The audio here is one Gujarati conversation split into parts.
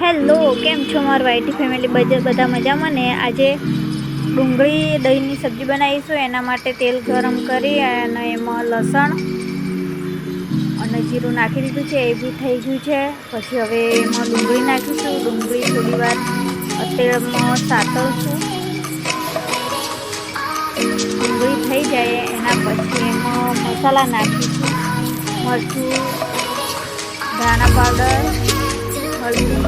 હેલો, કેમ છો મારું વાયટી ફેમિલી? બધા મજામાં ને? આજે ડુંગળી દહીંની સબ્જી બનાવીશું. એના માટે તેલ ગરમ કરી અને એમાં લસણ અને જીરું નાખી દીધું છે. એ બી થઈ ગયું છે. પછી હવે એમાં ડુંગળી નાખીશું. ડુંગળી થોડી વાર તેલમાં સાતળશું. ડુંગળી થઈ જાય એના પછી એમાં મસાલા નાખીશું. મરચું, ધાણા પાવડર, હળદી,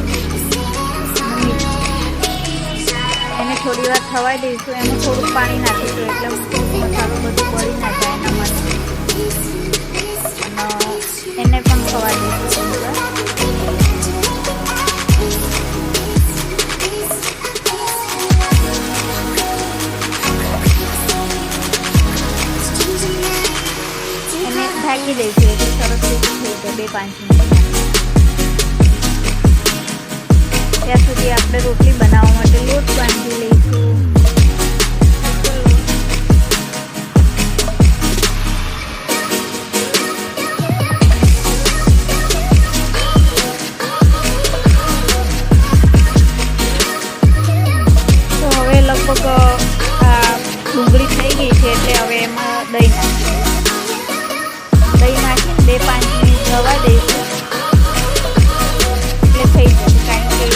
એને થોડી વાર થવા દઈશું. એમાં થોડુંક પાણી નાખીશું એટલે મસાલો બધું બળી ના જાય એના માટે. એને પણ થવા દઈશું. એને ઢાંકી દઈશું એટલે સરસ રીતે થઈ જાય 2-5 મિનિટ. ત્યાં સુધી આપણે રોટલી બનાવવા માટે લોટ બાંધી લઈશું. તો હવે લગભગ આ ડુંગળી થઈ ગઈ છે એટલે હવે એમાં દહીં નાખીને 2-5 મિનિટ રવા દઈશું એટલે થઈ જશે. કારણ કે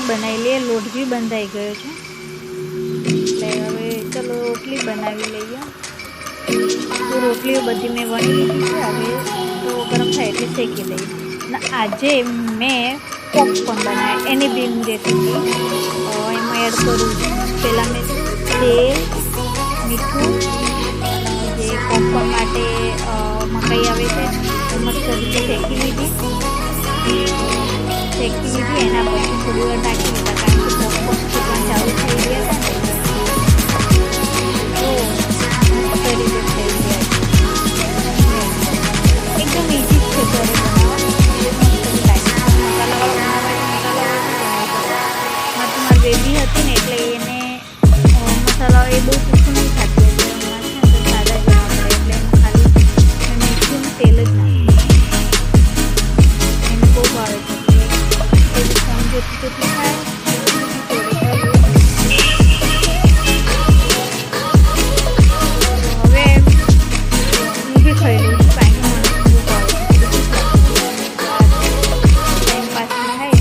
બનાવી લઈએ. લોટ બી બંધાઈ ગયો છે એટલે હવે ચલો રોટલી બનાવી લઈએ. તો રોટલીઓ બધી મેં વણી લીધી છે. હવે તો ગરમ થાય એટલે શેકી લઈએ. અને આજે મેં પોપકોર્ન બનાવ્યા એની બી રેસીપી એમાં એડ કરું છું. પહેલાં મેં તેલ, મીઠું, જે પોપકોર્ન માટે મકાઈ આવે છે એ મસ્ત રીતે શેકી લીધી. એના પછી થોડી વાર નાખી દીધા કારણ કે પોપકોર્ન પણ ચાલુ થઈ ગયા હતા ને. તો મસ્ત રીતે થઈ ગયા. એકદમ ઇઝી છે ઘરે બનાવવા. મારી બેબી હતી ને એટલે એને મસાલા એ બહુ તીખું નહીં ખાતી એટલે એમાં છે ને સાદા જવા પડે એટલે એમાં ખાલી મીઠું તેલ જ નાખી. એને બહુ ભાવે છે. હવે હું બી ખાઈ લઉં છું. કારણ કે મને બહુ ટાઈમ પાસ થાય.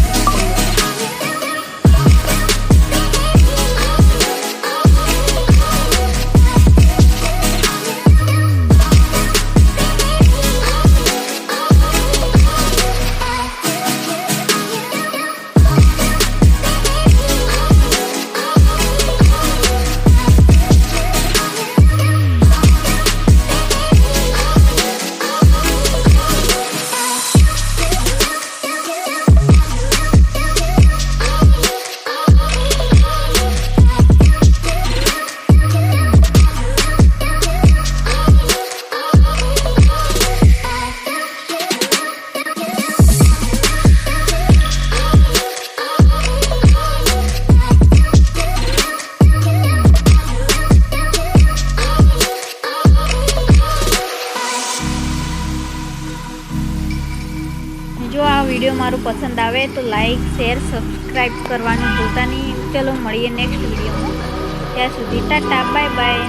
જો આ વિડીયો મારું પસંદ આવે તો લાઈક, શેર, સબસ્ક્રાઈબ કરવાનું ભૂલતા નહીં. ચલો મળીએ નેક્સ્ટ વિડીયોમાં. ત્યાં સુધી ટાટા, બાય બાય.